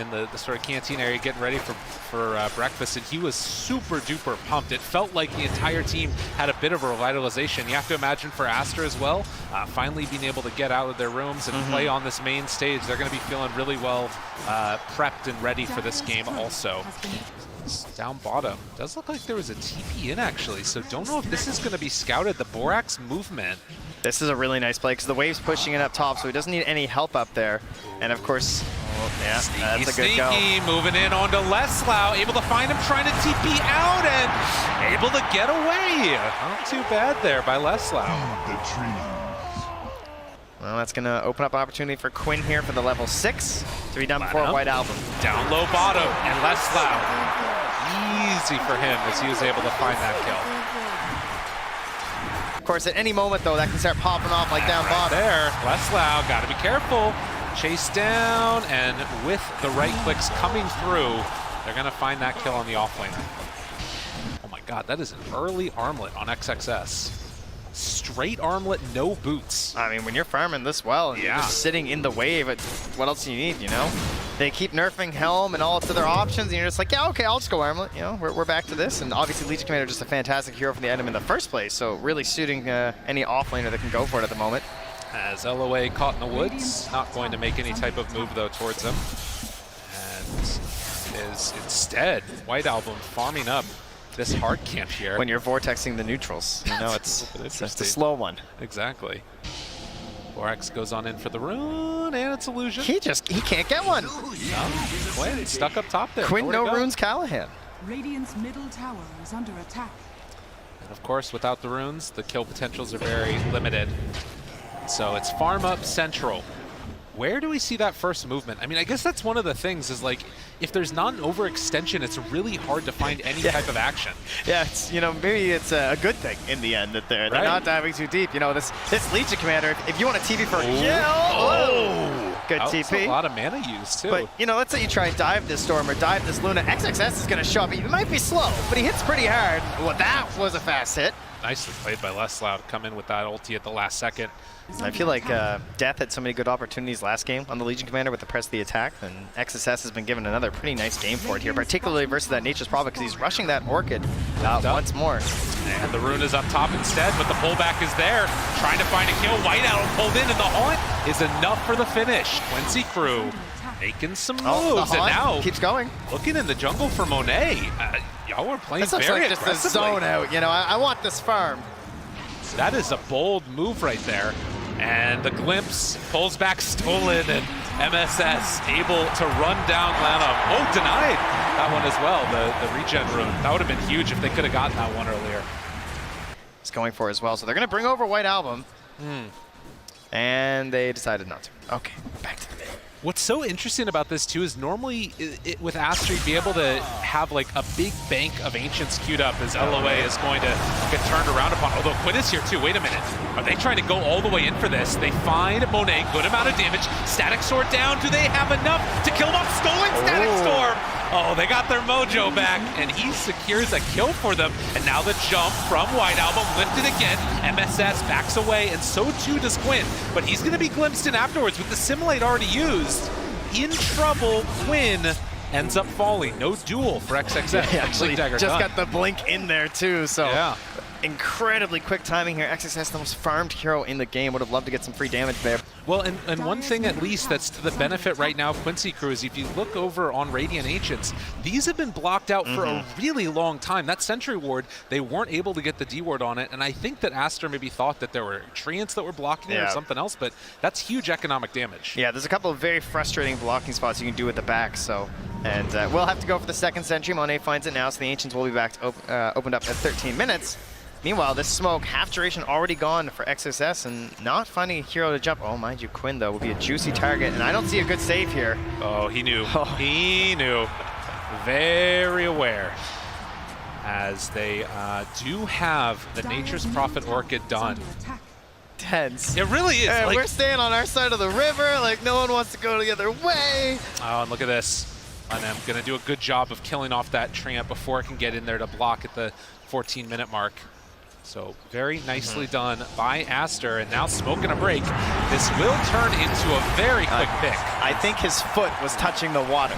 in the sort of canteen area getting ready for breakfast, and he was super duper pumped. It felt like the entire team had a bit of a revitalization. You have to imagine for Aster as well, finally being able to get out of their rooms and play on this main stage. They're going to be feeling really well prepped and ready for this game also. Down bottom. Does look like there was a TP in actually, so don't know if this is going to be scouted. The Borax movement. This is a really nice play because the wave's pushing it up top, so he doesn't need any help up there. And of course, yeah, that's a good go. Moving in onto Leslau, able to find him, trying to TP out, and able to get away. Not too bad there by Leslau. Well, that's going to open up an opportunity for Quinn here for the level 6 to be done before White Album. Down low bottom, and Leslau. Easy for him as he was able to find that kill. Of course, at any moment, though, that can start popping off like down bottom. There, Leslau, got to be careful. Chase down, and with the right clicks coming through, they're going to find that kill on the offlaner. Oh my god, that is an early armlet on XXS. Straight armlet, no boots. I mean, when you're farming this well and you're just sitting in the wave, what else do you need, you know? They keep nerfing Helm and all its other options, and you're just like, yeah, okay, I'll just go armlet. You know, we're back to this. And obviously, Legion Commander is just a fantastic hero for the item in the first place, so really suiting any offlaner that can go for it at the moment. As LOA caught in the woods, not going to make any type of move, though, towards him. And is instead, White Album farming up this hard camp here. When you're vortexing the neutrals, you know, it's a slow one. Exactly. Borax goes on in for the rune, and it's illusion. He can't get one. No, Quinn stuck up top there. Quinn no runes Callahan. Radiant's middle tower is under attack. And of course, without the runes, the kill potentials are very limited. So it's farm up central. Where do we see that first movement? I mean, I guess that's one of the things is like, if there's not an overextension, it's really hard to find any type of action. Yeah, it's, you know, maybe it's a good thing in the end that they're not diving too deep. You know, this Legion Commander, if you want a TP for a kill, good TP. That's a lot of mana used too. But, you know, let's say you try and dive this Storm or dive this Luna. XXS is going to show up. It might be slow, but he hits pretty hard. Well, that was a fast hit. Nicely played by Leslau to come in with that ulti at the last second. I feel like Death had so many good opportunities last game on the Legion Commander with the press of the attack, and XSS has been given another pretty nice game for it here, particularly versus that Nature's Prophet, because he's rushing that Orchid once more. And the rune is up top instead, but the pullback is there. Trying to find a kill. White Owl pulled in, and the haunt is enough for the finish. Quincy crew making some moves, and now keeps going. Looking in the jungle for Monet. Y'all were playing very like just a zone out. You know, I want this farm. That is a bold move right there. And the glimpse pulls back stolen, and MSS able to run down Lanham. Oh, denied that one as well, the regen rune. That would have been huge if they could have gotten that one earlier. He's going for it as well, so they're going to bring over White Album. And they decided not to. Okay, back to the mid. What's so interesting about this too is normally with Aster you'd be able to have like a big bank of Ancients queued up as LOA is going to get turned around upon. Although Quinn is here too. Wait a minute. Are they trying to go all the way in for this? They find Monet, good amount of damage. Static Sword down. Do they have enough to kill him off? Stolen Static Storm. Oh, they got their mojo back, and he secures a kill for them. And now the jump from White Album lifted again. MSS backs away, and so too does Quinn. But he's going to be glimpsed in afterwards with the Simulate already used. In trouble, Quinn ends up falling. No duel for XXS. He actually just got the blink in there too, so yeah. Incredibly quick timing here. XXS, the most farmed hero in the game. Would have loved to get some free damage there. Well, and one thing at least that's to the benefit right now of Quincy crew is if you look over on Radiant Ancients, these have been blocked out for a really long time. That Sentry Ward, they weren't able to get the D ward on it, and I think that Aster maybe thought that there were treants that were blocking it or something else, but that's huge economic damage. Yeah, there's a couple of very frustrating blocking spots you can do at the back, so. And we'll have to go for the second Sentry. Monet finds it now, so the Ancients will be back to opened up at 13 minutes. Meanwhile, this smoke, half duration already gone for XSS and not finding a hero to jump. Oh, mind you, Quinn, though, will be a juicy target, and I don't see a good save here. Oh, he knew. He knew. Very aware. As they do have the Nature's Prophet Orchid done. Tense. It really is. Like, we're staying on our side of the river, like no one wants to go the other way. Oh, and look at this. And I'm going to do a good job of killing off that treant before it can get in there to block at the 14-minute mark. So very nicely done by Aster, and now smoking a break. This will turn into a very quick pick. I think his foot was touching the water.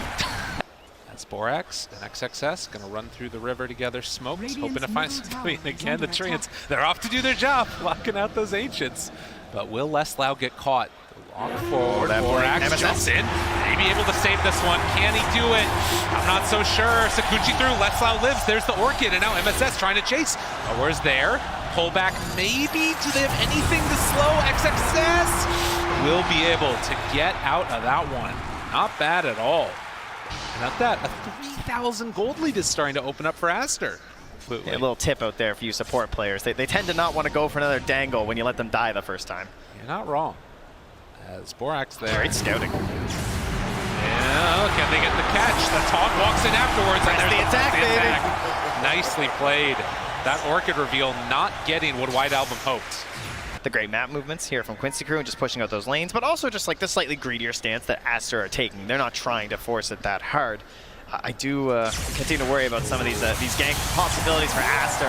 That's Borax and XXS gonna run through the river together, smoked, hoping to find some clean. Again, the Treants, they're off to do their job, locking out those Ancients. But will Leslau get caught? Lock forward, Borax jumps in, maybe able to save this one. Can he do it? I'm not so sure. Sakuchi through, Leslau lives, there's the Orchid, and now MSS trying to chase. But where's there? Pull back, maybe. Do they have anything to slow XXS? Will be able to get out of that one. Not bad at all. And at that, a 3,000 gold lead is starting to open up for Aster. Yeah, a little tip out there for you support players. They tend to not want to go for another dangle when you let them die the first time. You're not wrong. As Borax there. Great scouting. Yeah, can they get the catch? The taunt walks in afterwards. Press And there's the attack, baby. Nicely played. That Orchid reveal not getting what White Album hoped. The great map movements here from Quincy crew and just pushing out those lanes, but also just like the slightly greedier stance that Aster are taking. They're not trying to force it that hard. I do continue to worry about some of these gank possibilities for Aster.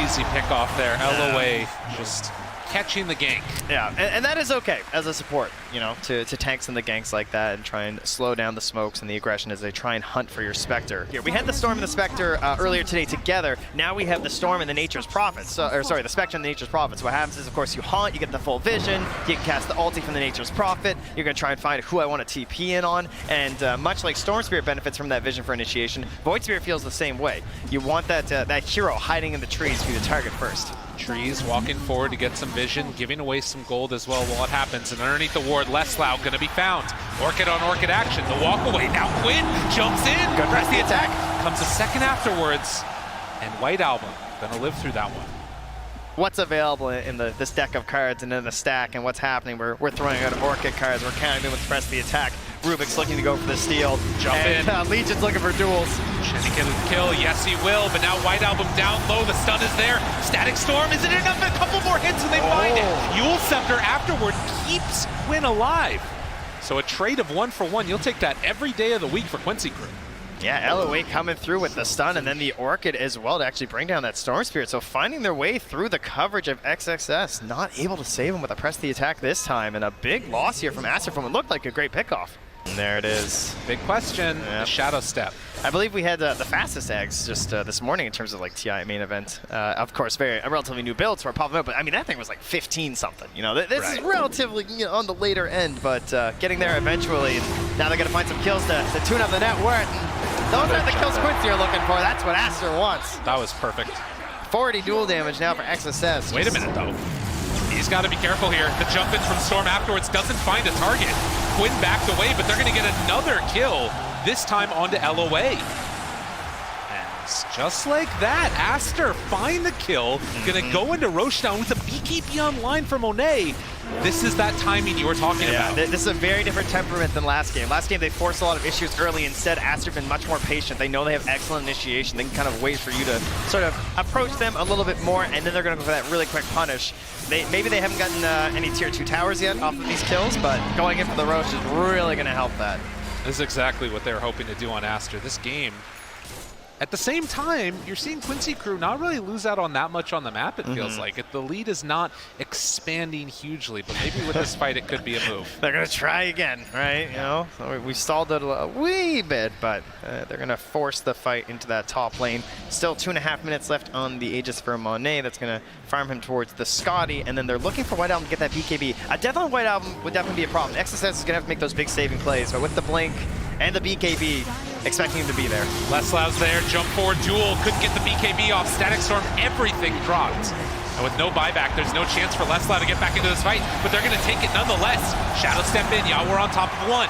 Easy pick off there. LOA just catching the gank. Yeah, and that is okay as a support, you know, to tanks in the ganks like that and try and slow down the smokes and the aggression as they try and hunt for your Spectre. Here, we had the Storm and the Spectre earlier today together. Now we have the Storm and the Nature's Prophets. Sorry, the Spectre and the Nature's Prophets. What happens is, of course, you haunt, you get the full vision, you can cast the ulti from the Nature's Prophet, you're going to try and find who I want to TP in on, and much like Storm Spirit benefits from that vision for initiation, Void Spirit feels the same way. You want that, that hero hiding in the trees for you to target first. Trees walking forward to get some vision, giving away some gold as well while it happens. And underneath the ward, Leslau going to be found. Orchid on Orchid action. The walk away. Now Quinn jumps in. Good press the attack. Comes a second afterwards. And White Album going to live through that one. What's available in this deck of cards and in the stack and what's happening? We're throwing out Orchid cards. We're counting them with press the attack. Rubik's looking to go for the steal. Jump in. Legion's looking for duels. Shenny can kill. Yes, he will. But now White Album down low. The stun is there. Static Storm. Is it enough? A couple more hits and they find it. Yule Scepter afterward keeps Quinn alive. So a trade of 1-for-1. You'll take that every day of the week for Quincy crew. Yeah, LOA coming through with the stun and then the Orchid as well to actually bring down that Storm Spirit. So finding their way through the coverage of XXS. Not able to save him with a press the attack this time. And a big loss here from Aster from what looked like a great pickoff. And there it is. Big question, the Shadow Step. I believe we had the fastest eggs just this morning in terms of like TI main event. Of course, a relatively new build, so we're popping up. But I mean, that thing was like 15 something. You know, this is relatively on the later end, but getting there eventually. And now they're gonna find some kills to tune up the net worth. Those are the kills Quincy are looking for. That's what Aster wants. That was perfect. 40 dual damage now for XSS. Wait a minute though. He's got to be careful here. The jump in from Storm afterwards doesn't find a target. Quinn backed away, but they're going to get another kill, this time onto LOA. And just like that, Aster find the kill. Going to go into Rochedown with a BKB online for Monet. This is that timing you were talking about. This is a very different temperament than last game. Last game, they forced a lot of issues early. Instead, Aster been much more patient. They know they have excellent initiation. They can kind of wait for you to sort of approach them a little bit more, and then they're going to go for that really quick punish. Maybe they haven't gotten any tier 2 towers yet off of these kills, but going in for the Roche is really going to help that. This is exactly what they were hoping to do on Aster. This game, at the same time, you're seeing Quincy crew not really lose out on that much on the map, it feels like. The lead is not expanding hugely, but maybe with this fight it could be a move. They're going to try again, right? You know, we stalled it a wee bit, but they're going to force the fight into that top lane. Still 2.5 minutes left on the Aegis for Monet. That's going to farm him towards the Scotty, and then they're looking for White Album to get that BKB. A death on White Album would definitely be a problem. XSS is going to have to make those big saving plays, but with the Blink and the BKB, expecting him to be there. Leslau's there, jump forward duel, couldn't get the BKB off. Static Storm, everything dropped. And with no buyback, there's no chance for Leslau to get back into this fight, but they're gonna take it nonetheless. Shadow step in, yeah, we're on top of one.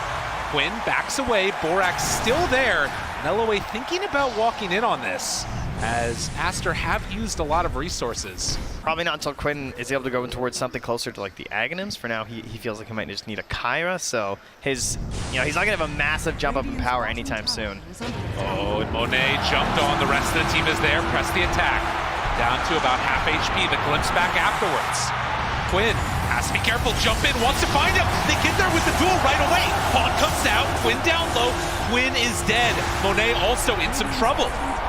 Quinn backs away, Borax still there. And LOA thinking about walking in on this, as Aster have used a lot of resources. Probably not until Quinn is able to go in towards something closer to like the Aghanims. For now, he feels like he might just need a Kyra, so he's not gonna have a massive jump up in power anytime soon. Oh, and Monet jumped on, the rest of the team is there, press the attack. Down to about half HP, the glimpse back afterwards. Quinn has to be careful, jump in, wants to find him. They get there with the duel right away. Pawn comes out, Quinn down low, Quinn is dead. Monet also in some trouble.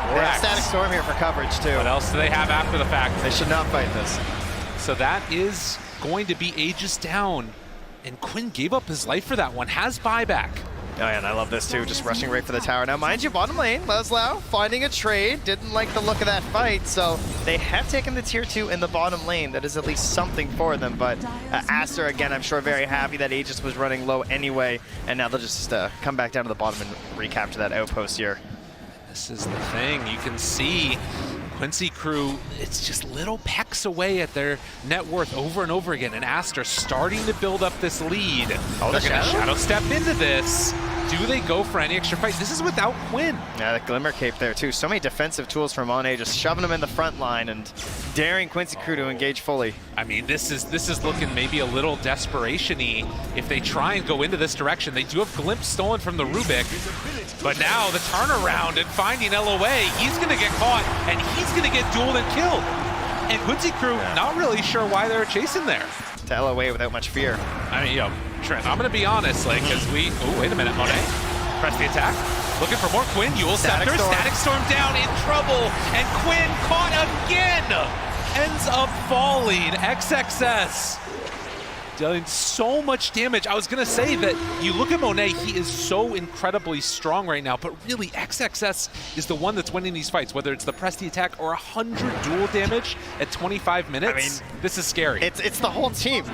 They have Static Storm here for coverage, too. What else do they have after the fact? They should not fight this. So that is going to be Aegis down. And Quinn gave up his life for that one. Has buyback. Oh, yeah, and I love this, too. Just rushing right for the tower. Now, mind you, bottom lane, Leslau finding a trade. Didn't like the look of that fight, so they have taken the tier 2 in the bottom lane. That is at least something for them, but Aster, again, I'm sure very happy that Aegis was running low anyway, and now they'll just come back down to the bottom and recapture that outpost here. This is the thing. You can see Quincy crew, it's just little pecks away at their net worth over and over again, and Aster starting to build up this lead. Oh, they're going to shadow step into this. Do they go for any extra fight? This is without Quinn. Yeah, the Glimmer Cape there too. So many defensive tools from Monet, just shoving them in the front line and daring Quincy crew to engage fully. I mean, this is looking maybe a little desperation-y if they try and go into this direction. They do have Glimpse stolen from the Rubik, but now the turnaround and finding LOA, he's going to get caught and he's going to get dueled and killed. And Quincy crew not really sure why they were chasing there. To LOA without much fear. I mean, yo, Trent, I'm going to be honest, like, as we... Oh, wait a minute, Monet. Press the attack. Looking for more Quinn. Yule Scepter. Static Storm down, in trouble. And Quinn caught again. Ends up falling. XXS. Dealing so much damage. I was going to say that you look at Monet, he is so incredibly strong right now, but really XXS is the one that's winning these fights, whether it's the press the attack or 100 duel damage at 25 minutes. I mean, this is scary. It's the whole team.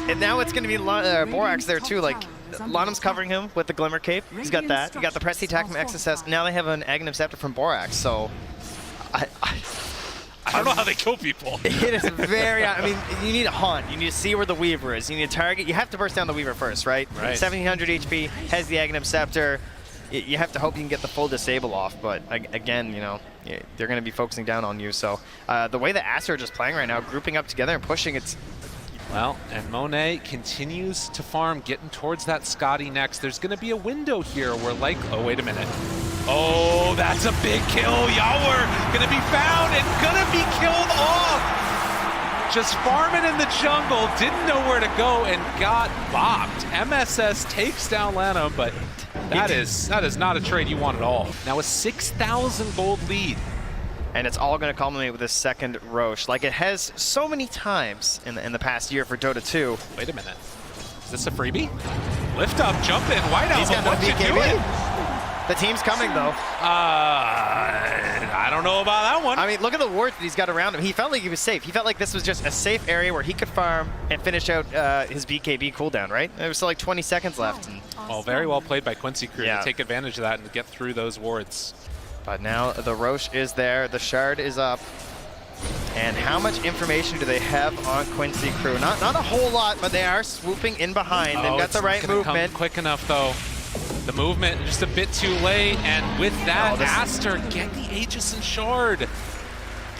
And now it's going to be Borax there too. Like, Lanham's covering him with the Glimmer Cape. He's got that. You got the press the attack from XSS. Now they have an Aghanim Scepter from Borax. So, I don't know how they kill people. It is very, I mean, you need a hunt. You need to see where the Weaver is. You need to target. You have to burst down the Weaver first, right? 1700 HP, has the Aghanim Scepter. You have to hope you can get the full disable off, but again, you know, they're going to be focusing down on you. So the way that Aster are just playing right now, grouping up together and pushing, it's... Well, and Monet continues to farm, getting towards that Scotty next. There's going to be a window here where, like, oh, wait a minute. Oh, that's a big kill. Yawer going to be found and going to be killed off. Just farming in the jungle, didn't know where to go and got bopped. MSS takes down Lanham, but that is not a trade you want at all. Now a 6,000 gold lead. And it's all going to culminate with this second Roche, like it has so many times in the past year for Dota 2. Wait a minute. Is this a freebie? Lift up, jump in, white out. He's got no BKB. The team's coming, though. I don't know about that one. I mean, look at the wards that he's got around him. He felt like he was safe. He felt like this was just a safe area where he could farm and finish out his BKB cooldown, right? There was still like 20 seconds left. And well, very well played by Quincy crew to take advantage of that and get through those wards. But now the Roche is there, the Shard is up. And how much information do they have on Quincy crew? Not a whole lot, but they are swooping in behind. They've got the right movement. Quick enough, though. The movement just a bit too late, and with that, Aster get the Aegis and Shard.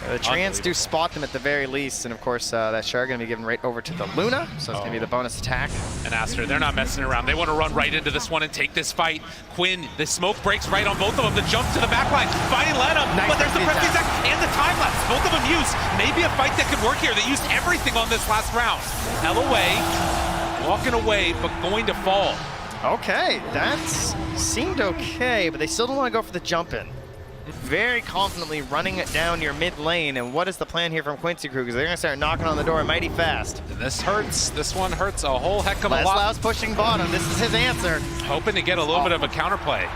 The Treants do spot them at the very least, and of course that Shard going to be given right over to the Luna, so it's going to be the bonus attack. And Aster, they're not messing around. They want to run right into this one and take this fight. Quinn, the smoke breaks right on both of them. The jump to the back line, fighting Lanham, but there's the press attack and the time lapse. Both of them used maybe a fight that could work here. They used everything on this last round. LOA walking away, but going to fall. Okay, that seemed okay, but they still don't want to go for the jump in. Very confidently running it down your mid lane, and what is the plan here from Quincy crew? Because they're going to start knocking on the door mighty fast. This hurts. This one hurts a whole heck of a lot. Leslau's pushing bottom. This is his answer. Hoping to get a little bit of a counterplay.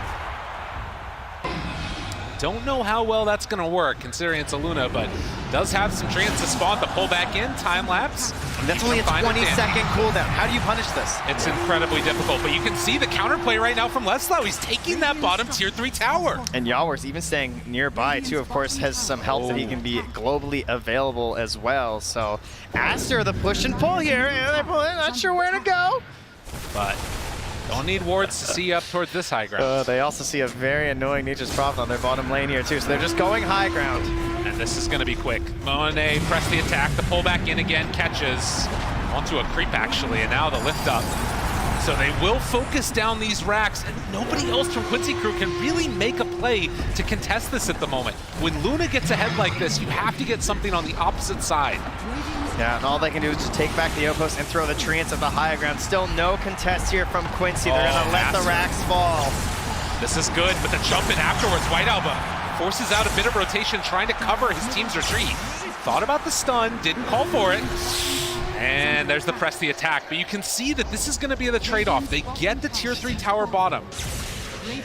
Don't know how well that's going to work, considering it's a Luna, but does have some chance to spawn to pull back in, time lapse. And that's only a 20-second cooldown. How do you punish this? It's incredibly difficult, but you can see the counterplay right now from Leslau. He's taking that bottom tier 3 tower. And Yawer's even staying nearby, too, of course, has some help that he can be globally available as well. So Aster, the push and pull here, and they're pulling, not sure where to go. But don't need wards to see up towards this high ground. They also see a very annoying Nature's Prophet on their bottom lane here, too, so they're just going high ground. And this is going to be quick. Monet press the attack, the pull back in again, catches onto a creep actually, and now the lift up. So they will focus down these racks, and nobody else from Quincy crew can really make a play to contest this at the moment. When Luna gets ahead like this, you have to get something on the opposite side. Yeah, and all they can do is just take back the outpost and throw the Treants at the higher ground. Still no contest here from Quincy. They're going to let the racks fall. This is good, but the jump in afterwards, White Album forces out a bit of rotation, trying to cover his team's retreat. Thought about the stun, didn't call for it. And there's the press the attack, but you can see that this is going to be the trade-off. They get the tier 3 tower bottom.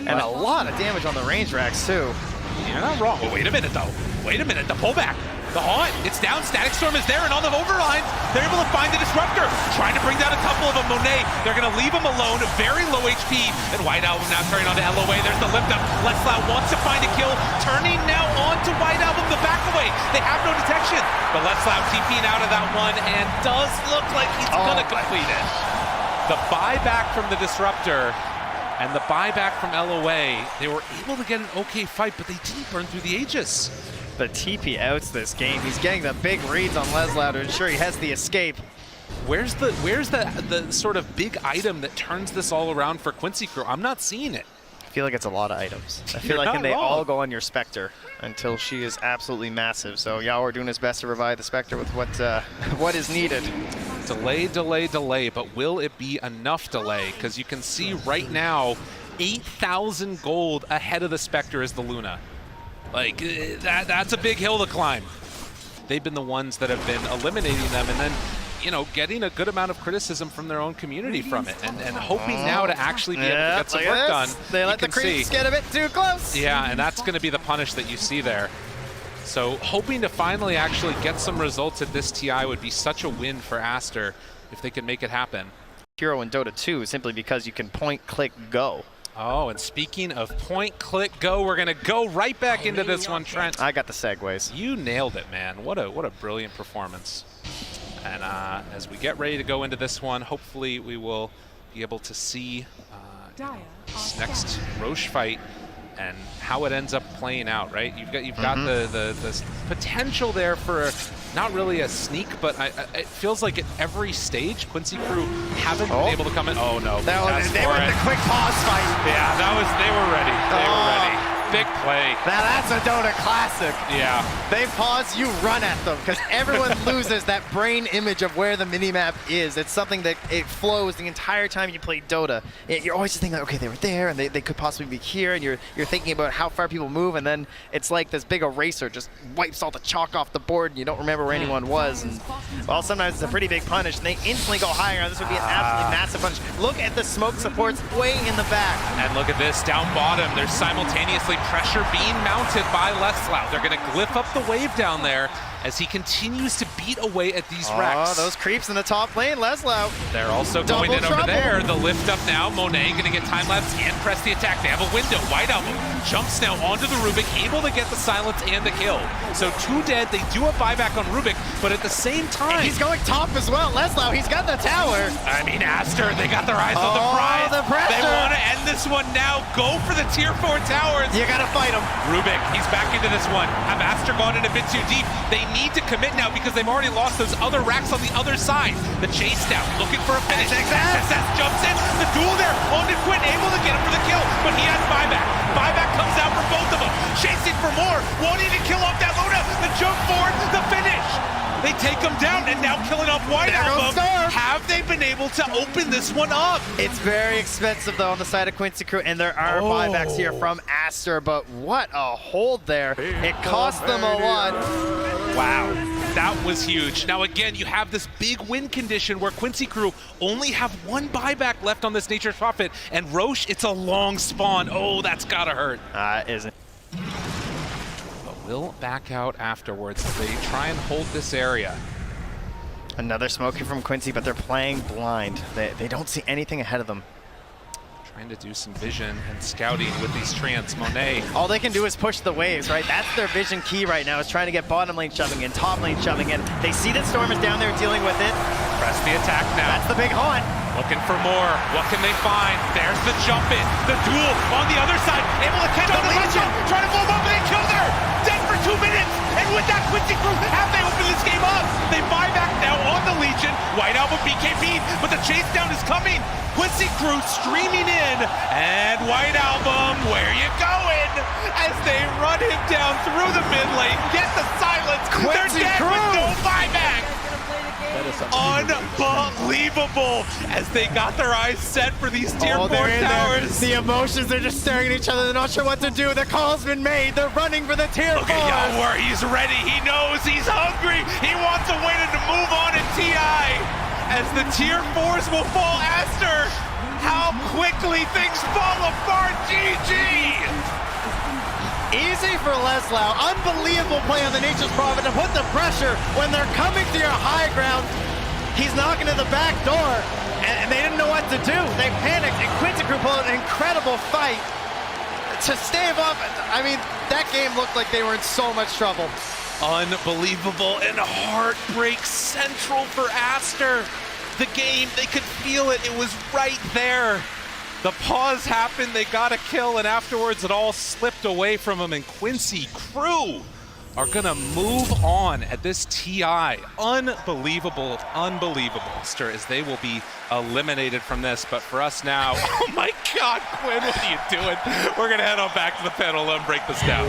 And a lot of damage on the range racks too. You're not wrong. Well, wait a minute though. Wait a minute, the pullback. The haunt, it's down, Static Storm is there, and on the overline, they're able to find the Disruptor. Trying to bring down a couple of them, Monet. They're gonna leave him alone, very low HP. And White Album now turning on to LOA. There's the lift up. Leslau wants to find a kill, turning now on to White Album, the back away. They have no detection, but Leslau TPing out of that one, and does look like he's gonna complete it. The buyback from the Disruptor and the buyback from LOA, they were able to get an okay fight, but they didn't burn through the Aegis. But TP outs this game. He's getting the big reads on Leslau to ensure he has the escape. Where's the sort of big item that turns this all around for Quincy Crew? I'm not seeing it. I feel like it's a lot of items. I feel You're like not they wrong. all go on your Spectre until she is absolutely massive. So Yao are doing his best to revive the Spectre with what is needed. Delay, delay, delay, but will it be enough delay? Because you can see right now, 8,000 gold ahead of the Spectre is the Luna. Like, that's a big hill to climb. They've been the ones that have been eliminating them and then, you know, getting a good amount of criticism from their own community from it and hoping now to actually be able to get some work done. They let the creeps get a bit too close. Yeah, and that's going to be the punish that you see there. So hoping to finally actually get some results at this TI would be such a win for Aster if they can make it happen. Hero in Dota 2 simply because you can point, click, go. Oh, and speaking of point, click, go, we're going to go right back into this one, Trent. I got the segues. You nailed it, man. What a brilliant performance. And as we get ready to go into this one, hopefully we will be able to see this next Roche fight and how it ends up playing out, right? You've got the potential there for not really a sneak, but it feels like at every stage, Quincy Crew haven't been able to come in. Oh no, They were in the quick pause fight. Yeah, they were ready. They were ready. Big play. Now that's a Dota classic. Yeah. They pause, you run at them, because everyone loses that brain image of where the minimap is. It's something that it flows the entire time you play Dota. You're always just thinking, okay, they were there, and they could possibly be here, and you're thinking about how far people move, and then it's like this big eraser just wipes all the chalk off the board, and you don't remember where anyone was. And, well, sometimes it's a pretty big punish, and they instantly go higher, and this would be an absolutely massive punish. Look at the smoke supports way in the back. And look at this, down bottom, there's simultaneously pressure being mounted by Leslau. They're going to glyph up the wave down there as he continues to beat away at these wrecks. Oh, those creeps in the top lane, Leslau. They're also going in over there. The lift up now. Monet going to get time lapse and press the attack. They have a window. White Album jumps now onto the Rubik, able to get the silence and the kill. So 2 dead. They do a buyback on Rubik, but at the same time, and he's going top as well. Leslau, he's got the tower. I mean, Aster, they got their eyes on the prize. The pressure. They want to end this one now. Go for the tier 4 towers. You got to fight him. Rubik, he's back into this one. Have Aster gone in a bit too deep? They need to commit now because they've already lost those other racks on the other side. The chase down, looking for a finish. SSS jumps in. The duel there. On to Quinn, able to get him for the kill, but he has buyback. Buyback comes out for both of them. Chasing for more, wanting to kill off that Luna. The jump forward, the finish. They take him down, and now killing off White Album. Have they been able to open this one up? It's very expensive, though, on the side of Quincy Crew, and there are buybacks here from Aster, but what a hold there. It cost them a lot. Wow, that was huge. Now, again, you have this big win condition where Quincy Crew only have 1 buyback left on this Nature's Prophet, and Roche, it's a long spawn. Oh, that's gotta hurt. Isn't. Will back out afterwards as they try and hold this area. Another smoky from Quincy, but they're playing blind. They don't see anything ahead of them. Trying to do some vision and scouting with these treants. Monet. All they can do is push the waves, right? That's their vision key right now, is trying to get bottom lane shoving in, top lane shoving in. They see that Storm is down there dealing with it. Press the attack now. That's the big haunt. Looking for more. What can they find? There's the jump in. The duel on the other side. Able to catch on the Legion. Trying to blow up and they killed her. Dead for 2 minutes. And with that, Quincy Crew, have they opened this game up? They buy back now on the Legion. White Album BKB, but the chase down is coming. Quincy Crew streaming in. And White Album, where you going? As they run him down through the mid lane. Get the silence. They're dead with no buyback. Unbelievable as they got their eyes set for these tier 4 they're in there. towers. The emotions, they're just staring at each other. They're not sure what to do. The call's been made. They're running for the tier 4. Look at Yawar, he's ready. He knows he's hungry. He wants a way to move on in TI. As the tier 4s will fall, Aster, how quickly things fall apart. GG! Easy for Leslau. Unbelievable play on the Nature's Prophet to put the pressure when they're coming to your high ground. He's knocking at the back door, and they didn't know what to do. They panicked, and Quincy Crew pulled an incredible fight to stave off. I mean, that game looked like they were in so much trouble. Unbelievable and heartbreak central for Aster. The game, they could feel it. It was right there. The pause happened, they got a kill, and afterwards it all slipped away from them, and Quincy Crew are gonna move on at this TI. Unbelievable, unbelievable, Aster, as they will be eliminated from this. But for us now, oh my God, Quinn, what are you doing? We're gonna head on back to the panel and break this down.